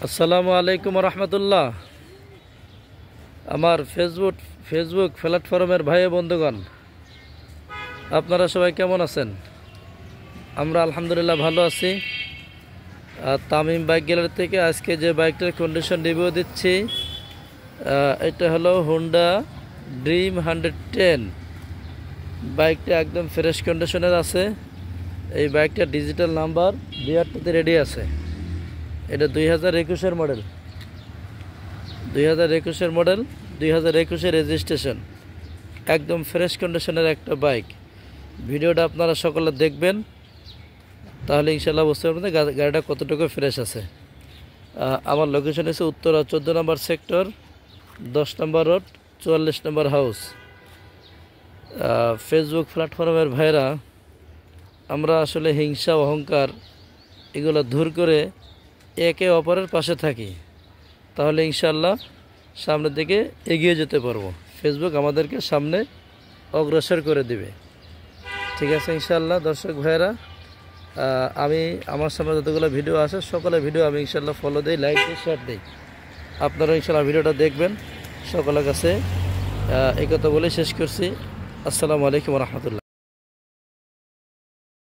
আসসালামু আলাইকুম রহমতুল্লাহ। আমার ফেসবুক প্ল্যাটফর্মের ভাই বন্ধুগণ, আপনারা সবাই কেমন আছেন? আমরা আলহামদুলিল্লাহ ভালো আছি। তামিম বাইক গ্যালারি থেকে আজকে যে বাইকটার কন্ডিশন রিভিউ দিচ্ছি, এটা হলো হোন্ডা ড্রিম 110। বাইকটা একদম ফ্রেশ কন্ডিশনের আছে। এই বাইকটা ডিজিটাল নাম্বার বিআরটিতে রেডি আছে। এটা 2021-এর মডেল, 2021-এর মডেল, 2021-এর রেজিস্ট্রেশন। একদম ফ্রেশ কন্ডিশনের একটা বাইক। ভিডিওটা আপনারা সকলে দেখবেন, তাহলে ইনশাল্লাহ বুঝতে পারবেন গাড়িটা কতটুকু ফ্রেশ আছে। আমার লোকেশন হচ্ছে উত্তরা 14 নম্বর সেক্টর, 10 নম্বর রোড, 44 নম্বর হাউস। ফেসবুক প্ল্যাটফর্মের ভাইরা, আমরা আসলে হিংসা অহংকার এগুলো দূর করে একে অপরের পাশে থাকি, তাহলে ইনশাল্লাহ সামনের দিকে এগিয়ে যেতে পারবো। ফেসবুক আমাদেরকে সামনে অগ্রসর করে দিবে। ঠিক আছে ইনশাল্লাহ। দর্শক ভাইয়েরা, আমি আমার সামনে যতগুলো ভিডিও আছে সকলের ভিডিও আমি ইনশাল্লাহ ফলো দিই, লাইক দিই, শেয়ার দিই। আপনারা ইনশাল্লাহ ভিডিওটা দেখবেন। সকলের কাছে এই কথা বলে শেষ করছি। আসসালামু আলাইকুম রহমতুল্লাহ।